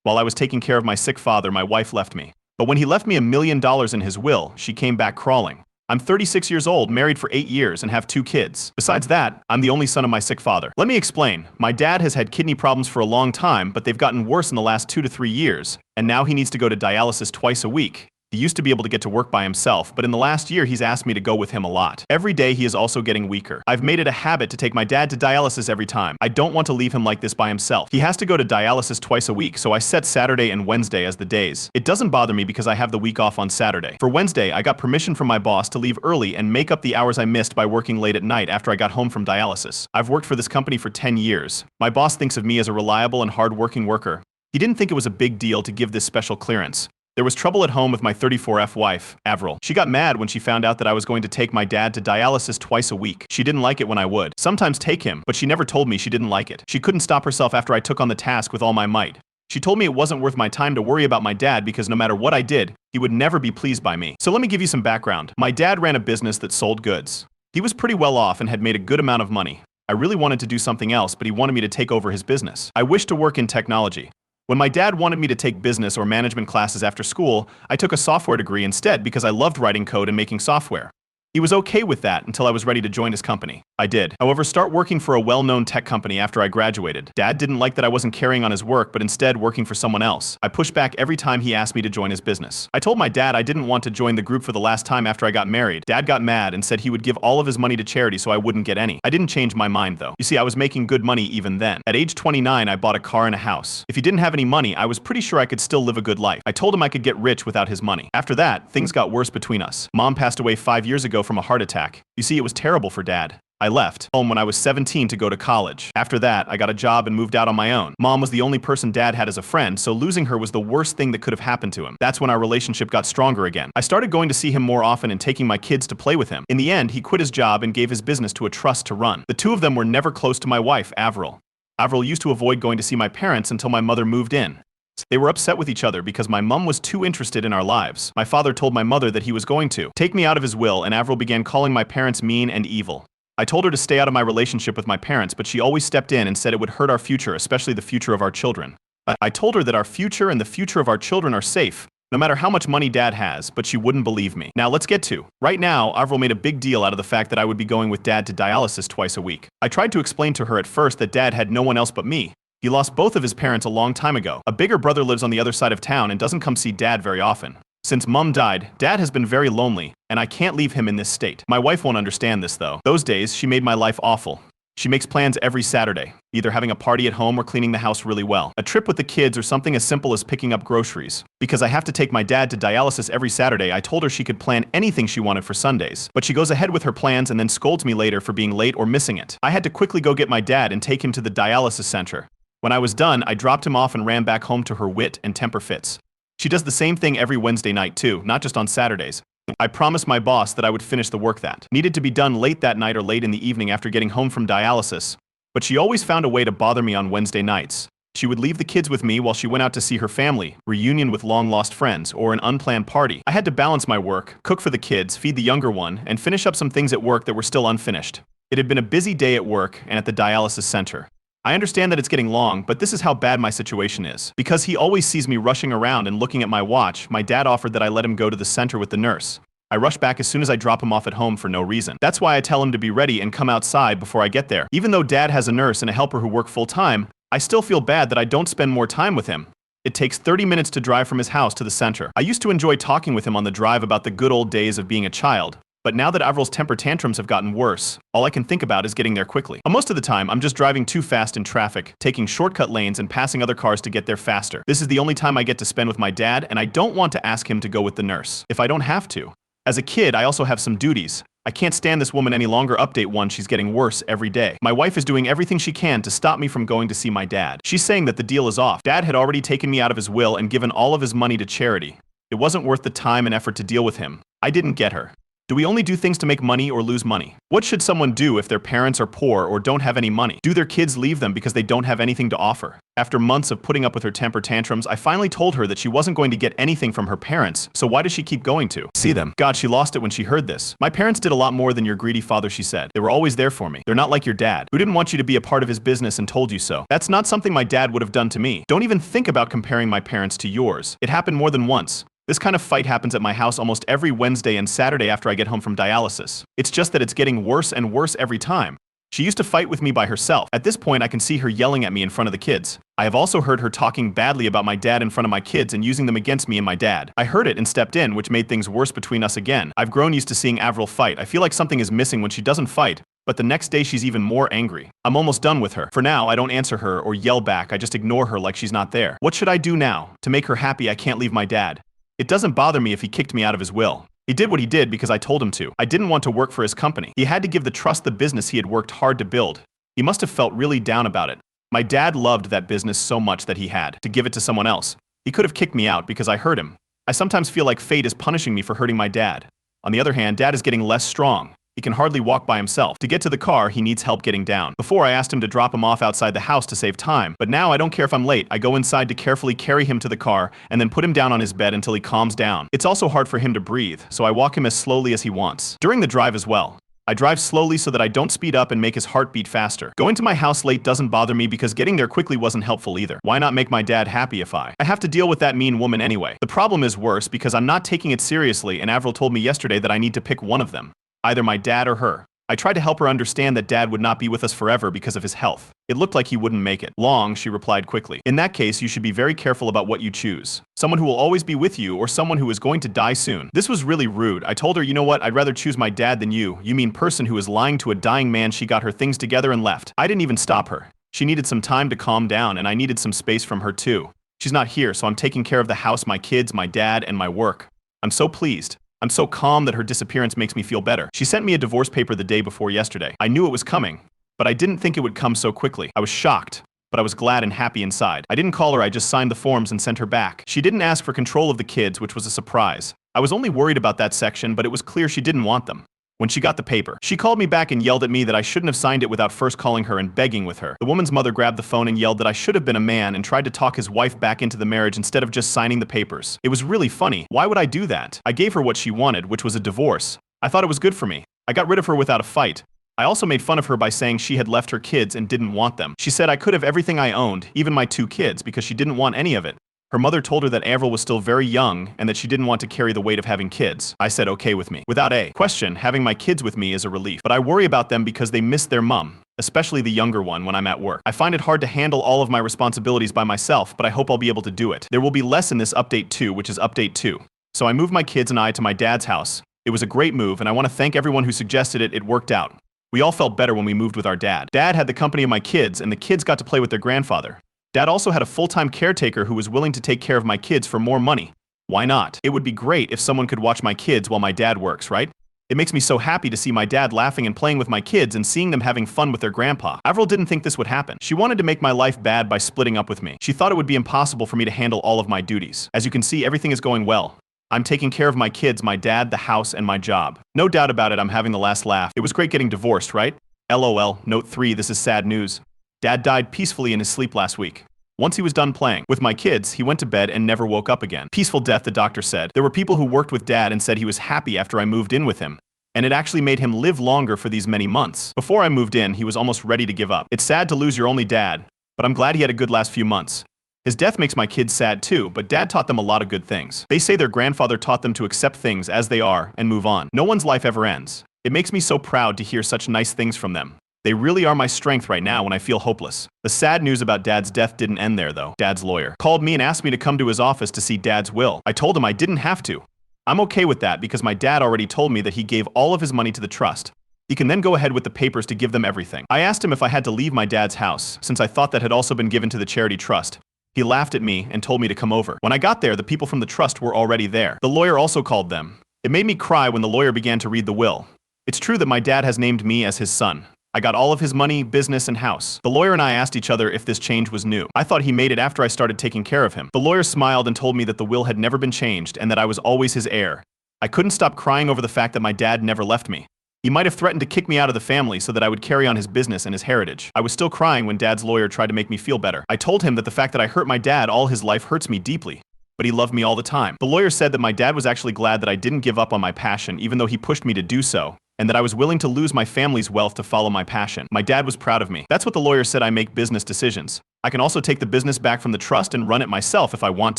While I was taking care of my sick father, my wife left me. But when he left me $1 million in his will, she came back crawling. I'm 36 years old, married for 8 years, and have 2 kids. Besides that, I'm the only son of my sick father. Let me explain. My dad has had kidney problems for a long time, but they've gotten worse in the last 2 to 3 years, and now he needs to go to dialysis twice a week. He used to be able to get to work by himself, but in the last year he's asked me to go with him a lot. Every day he is also getting weaker. I've made it a habit to take my dad to dialysis every time. I don't want to leave him like this by himself. He has to go to dialysis twice a week, so I set Saturday and Wednesday as the days. It doesn't bother me because I have the week off on Saturday. For Wednesday, I got permission from my boss to leave early and make up the hours I missed by working late at night after I got home from dialysis. I've worked for this company for 10 years. My boss thinks of me as a reliable and hard-working worker. He didn't think it was a big deal to give this special clearance. There was trouble at home with my 34F wife, Avril. She got mad when she found out that I was going to take my dad to dialysis twice a week. She didn't like it when I would sometimes take him, but she never told me she didn't like it. She couldn't stop herself after I took on the task with all my might. She told me it wasn't worth my time to worry about my dad because no matter what I did, he would never be pleased by me. So let me give you some background. My dad ran a business that sold goods. He was pretty well off and had made a good amount of money. I really wanted to do something else, but he wanted me to take over his business. I wished to work in technology. When my dad wanted me to take business or management classes after school, I took a software degree instead because I loved writing code and making software. He was okay with that until I was ready to join his company. I did, however, start working for a well-known tech company after I graduated. Dad didn't like that I wasn't carrying on his work, but instead working for someone else. I pushed back every time he asked me to join his business. I told my dad I didn't want to join the group for the last time after I got married. Dad got mad and said he would give all of his money to charity so I wouldn't get any. I didn't change my mind though. You see, I was making good money even then. At age 29, I bought a car and a house. If he didn't have any money, I was pretty sure I could still live a good life. I told him I could get rich without his money. After that, things got worse between us. Mom passed away 5 years ago from a heart attack. You see, it was terrible for Dad. I left home when I was 17 to go to college. After that, I got a job and moved out on my own. Mom was the only person Dad had as a friend, so losing her was the worst thing that could have happened to him. That's when our relationship got stronger again. I started going to see him more often and taking my kids to play with him. In the end, he quit his job and gave his business to a trust to run. The two of them were never close to my wife, Avril. Avril used to avoid going to see my parents until my mother moved in. They were upset with each other because my mom was too interested in our lives. My father told my mother that he was going to take me out of his will, and Avril began calling my parents mean and evil. I told her to stay out of my relationship with my parents, but she always stepped in and said it would hurt our future, especially the future of our children. I told her that our future and the future of our children are safe, no matter how much money Dad has, but she wouldn't believe me. Now let's get to. Right now, Avril made a big deal out of the fact that I would be going with Dad to dialysis twice a week. I tried to explain to her at first that Dad had no one else but me. He lost both of his parents a long time ago. A bigger brother lives on the other side of town and doesn't come see Dad very often. Since Mom died, Dad has been very lonely, and I can't leave him in this state. My wife won't understand this though. Those days, she made my life awful. She makes plans every Saturday, either having a party at home or cleaning the house really well. A trip with the kids or something as simple as picking up groceries. Because I have to take my dad to dialysis every Saturday, I told her she could plan anything she wanted for Sundays. But she goes ahead with her plans and then scolds me later for being late or missing it. I had to quickly go get my dad and take him to the dialysis center. When I was done, I dropped him off and ran back home to her wit and temper fits. She does the same thing every Wednesday night too, not just on Saturdays. I promised my boss that I would finish the work that needed to be done late that night or late in the evening after getting home from dialysis, but she always found a way to bother me on Wednesday nights. She would leave the kids with me while she went out to see her family, reunion with long-lost friends, or an unplanned party. I had to balance my work, cook for the kids, feed the younger one, and finish up some things at work that were still unfinished. It had been a busy day at work and at the dialysis center. I understand that it's getting long, but this is how bad my situation is. Because he always sees me rushing around and looking at my watch, my dad offered that I let him go to the center with the nurse. I rush back as soon as I drop him off at home for no reason. That's why I tell him to be ready and come outside before I get there. Even though Dad has a nurse and a helper who work full-time, I still feel bad that I don't spend more time with him. It takes 30 minutes to drive from his house to the center. I used to enjoy talking with him on the drive about the good old days of being a child. But now that Avril's temper tantrums have gotten worse, all I can think about is getting there quickly. Most of the time, I'm just driving too fast in traffic, taking shortcut lanes and passing other cars to get there faster. This is the only time I get to spend with my dad, and I don't want to ask him to go with the nurse, if I don't have to. As a kid, I also have some duties. I can't stand this woman any longer. Update 1, she's getting worse every day. My wife is doing everything she can to stop me from going to see my dad. She's saying that the deal is off. Dad had already taken me out of his will and given all of his money to charity. It wasn't worth the time and effort to deal with him. I didn't get her. Do we only do things to make money or lose money? What should someone do if their parents are poor or don't have any money? Do their kids leave them because they don't have anything to offer? After months of putting up with her temper tantrums, I finally told her that she wasn't going to get anything from her parents, so why does she keep going to see them? God, she lost it when she heard this. My parents did a lot more than your greedy father, she said. They were always there for me. They're not like your dad, who didn't want you to be a part of his business and told you so. That's not something my dad would have done to me. Don't even think about comparing my parents to yours. It happened more than once. This kind of fight happens at my house almost every Wednesday and Saturday after I get home from dialysis. It's just that it's getting worse and worse every time. She used to fight with me by herself. At this point, I can see her yelling at me in front of the kids. I have also heard her talking badly about my dad in front of my kids and using them against me and my dad. I heard it and stepped in, which made things worse between us again. I've grown used to seeing Avril fight. I feel like something is missing when she doesn't fight, but the next day she's even more angry. I'm almost done with her. For now, I don't answer her or yell back. I just ignore her like she's not there. What should I do now? To make her happy, I can't leave my dad. It doesn't bother me if he kicked me out of his will. He did what he did because I told him to. I didn't want to work for his company. He had to give the trust the business he had worked hard to build. He must have felt really down about it. My dad loved that business so much that he had to give it to someone else. He could have kicked me out because I hurt him. I sometimes feel like fate is punishing me for hurting my dad. On the other hand, dad is getting less strong. He can hardly walk by himself. To get to the car, he needs help getting down. Before, I asked him to drop him off outside the house to save time, but now I don't care if I'm late. I go inside to carefully carry him to the car and then put him down on his bed until he calms down. It's also hard for him to breathe, so I walk him as slowly as he wants. During the drive as well, I drive slowly so that I don't speed up and make his heart beat faster. Going to my house late doesn't bother me because getting there quickly wasn't helpful either. Why not make my dad happy if I have to deal with that mean woman anyway? The problem is worse because I'm not taking it seriously, and Avril told me yesterday that I need to pick one of them, either my dad or her. I tried to help her understand that dad would not be with us forever because of his health. It looked like he wouldn't make it long, she replied quickly. In that case, you should be very careful about what you choose. Someone who will always be with you or someone who is going to die soon. This was really rude. I told her, you know what, I'd rather choose my dad than you. You mean person who is lying to a dying man. She got her things together and left. I didn't even stop her. She needed some time to calm down and I needed some space from her too. She's not here, so I'm taking care of the house, my kids, my dad, and my work. I'm so pleased. I'm so calm that her disappearance makes me feel better. She sent me a divorce paper the day before yesterday. I knew it was coming, but I didn't think it would come so quickly. I was shocked, but I was glad and happy inside. I didn't call her, I just signed the forms and sent her back. She didn't ask for control of the kids, which was a surprise. I was only worried about that section, but it was clear she didn't want them. When she got the paper, she called me back and yelled at me that I shouldn't have signed it without first calling her and begging with her. The woman's mother grabbed the phone and yelled that I should have been a man and tried to talk his wife back into the marriage instead of just signing the papers. It was really funny. Why would I do that? I gave her what she wanted, which was a divorce. I thought it was good for me. I got rid of her without a fight. I also made fun of her by saying she had left her kids and didn't want them. She said I could have everything I owned, even my 2 kids, because she didn't want any of it. Her mother told her that Avril was still very young and that she didn't want to carry the weight of having kids. I said okay with me. Without a question, having my kids with me is a relief. But I worry about them because they miss their mom, especially the younger one when I'm at work. I find it hard to handle all of my responsibilities by myself, but I hope I'll be able to do it. There will be less in this update 2, which is update 2. So I moved my kids and I to my dad's house. It was a great move and I want to thank everyone who suggested it. It worked out. We all felt better when we moved with our dad. Dad had the company of my kids and the kids got to play with their grandfather. Dad also had a full-time caretaker who was willing to take care of my kids for more money. Why not? It would be great if someone could watch my kids while my dad works, right? It makes me so happy to see my dad laughing and playing with my kids and seeing them having fun with their grandpa. Avril didn't think this would happen. She wanted to make my life bad by splitting up with me. She thought it would be impossible for me to handle all of my duties. As you can see, everything is going well. I'm taking care of my kids, my dad, the house, and my job. No doubt about it, I'm having the last laugh. It was great getting divorced, right? LOL. Note 3, this is sad news. Dad died peacefully in his sleep last week. Once he was done playing with my kids, he went to bed and never woke up again. Peaceful death, the doctor said. There were people who worked with Dad and said he was happy after I moved in with him. And it actually made him live longer for these many months. Before I moved in, he was almost ready to give up. It's sad to lose your only dad, but I'm glad he had a good last few months. His death makes my kids sad too, but Dad taught them a lot of good things. They say their grandfather taught them to accept things as they are and move on. No one's life ever ends. It makes me so proud to hear such nice things from them. They really are my strength right now when I feel hopeless. The sad news about Dad's death didn't end there though. Dad's lawyer called me and asked me to come to his office to see Dad's will. I told him I didn't have to. I'm okay with that because my dad already told me that he gave all of his money to the trust. He can then go ahead with the papers to give them everything. I asked him if I had to leave my dad's house, since I thought that had also been given to the charity trust. He laughed at me and told me to come over. When I got there, the people from the trust were already there. The lawyer also called them. It made me cry when the lawyer began to read the will. It's true that my dad has named me as his son. I got all of his money, business, and house. The lawyer and I asked each other if this change was new. I thought he made it after I started taking care of him. The lawyer smiled and told me that the will had never been changed and that I was always his heir. I couldn't stop crying over the fact that my dad never left me. He might have threatened to kick me out of the family so that I would carry on his business and his heritage. I was still crying when Dad's lawyer tried to make me feel better. I told him that the fact that I hurt my dad all his life hurts me deeply, but he loved me all the time. The lawyer said that my dad was actually glad that I didn't give up on my passion even though he pushed me to do so, and that I was willing to lose my family's wealth to follow my passion. My dad was proud of me. That's what the lawyer said. I make business decisions. I can also take the business back from the trust and run it myself if I want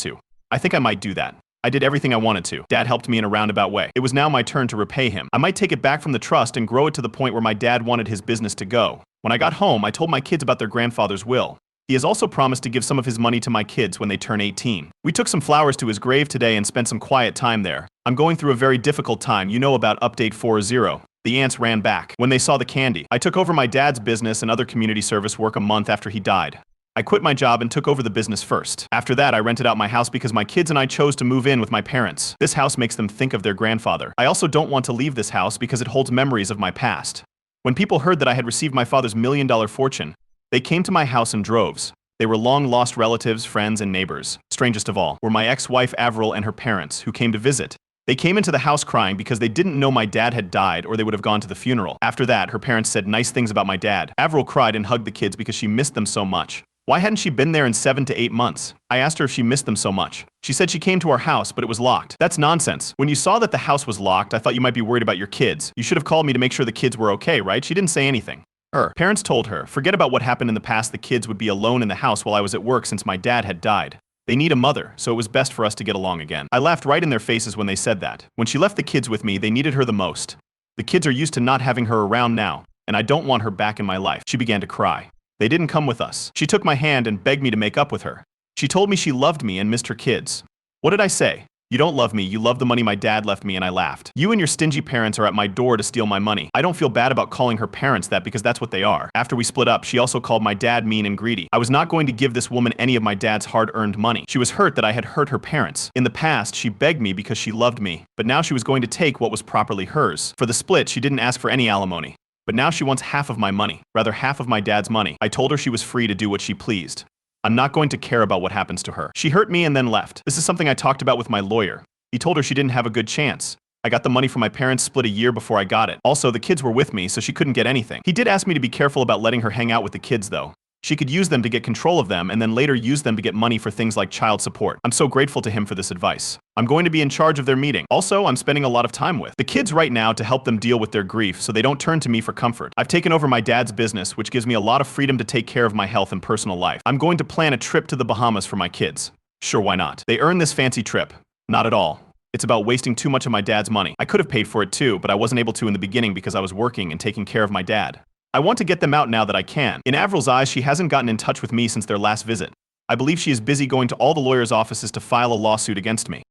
to. I think I might do that. I did everything I wanted to. Dad helped me in a roundabout way. It was now my turn to repay him. I might take it back from the trust and grow it to the point where my dad wanted his business to go. When I got home, I told my kids about their grandfather's will. He has also promised to give some of his money to my kids when they turn 18. We took some flowers to his grave today and spent some quiet time there. I'm going through a very difficult time. You know about update 4.0. The ants ran back when they saw the candy. I took over my dad's business and other community service work a month after he died. I quit my job and took over the business first. After that, I rented out my house because my kids and I chose to move in with my parents. This house makes them think of their grandfather. I also don't want to leave this house because it holds memories of my past. When people heard that I had received my father's $1 million fortune, they came to my house in droves. They were long-lost relatives, friends, and neighbors. Strangest of all were my ex-wife Avril and her parents, who came to visit. They came into the house crying because they didn't know my dad had died or they would have gone to the funeral. After that, her parents said nice things about my dad. Avril cried and hugged the kids because she missed them so much. Why hadn't she been there in 7 to 8 months? I asked her if she missed them so much. She said she came to our house, but it was locked. That's nonsense. When you saw that the house was locked, I thought you might be worried about your kids. You should have called me to make sure the kids were okay, right? She didn't say anything. Her parents told her, forget about what happened in the past. The kids would be alone in the house while I was at work since my dad had died. They need a mother, so it was best for us to get along again. I laughed right in their faces when they said that. When she left the kids with me, they needed her the most. The kids are used to not having her around now, and I don't want her back in my life. She began to cry. They didn't come with us. She took my hand and begged me to make up with her. She told me she loved me and missed her kids. What did I say? You don't love me, you love the money my dad left me, and I laughed. You and your stingy parents are at my door to steal my money. I don't feel bad about calling her parents that because that's what they are. After we split up, she also called my dad mean and greedy. I was not going to give this woman any of my dad's hard-earned money. She was hurt that I had hurt her parents. In the past, she begged me because she loved me, but now she was going to take what was properly hers. For the split, she didn't ask for any alimony. But now she wants half of my money, rather half of my dad's money. I told her she was free to do what she pleased. I'm not going to care about what happens to her. She hurt me and then left. This is something I talked about with my lawyer. He told her she didn't have a good chance. I got the money from my parents split a year before I got it. Also, the kids were with me, so she couldn't get anything. He did ask me to be careful about letting her hang out with the kids, though. She could use them to get control of them and then later use them to get money for things like child support. I'm so grateful to him for this advice. I'm going to be in charge of their meeting. Also, I'm spending a lot of time with the kids right now to help them deal with their grief so they don't turn to me for comfort. I've taken over my dad's business, which gives me a lot of freedom to take care of my health and personal life. I'm going to plan a trip to the Bahamas for my kids. Sure, why not? They earn this fancy trip. Not at all. It's about wasting too much of my dad's money. I could have paid for it too, but I wasn't able to in the beginning because I was working and taking care of my dad. I want to get them out now that I can. In Avril's eyes, she hasn't gotten in touch with me since their last visit. I believe she is busy going to all the lawyers' offices to file a lawsuit against me.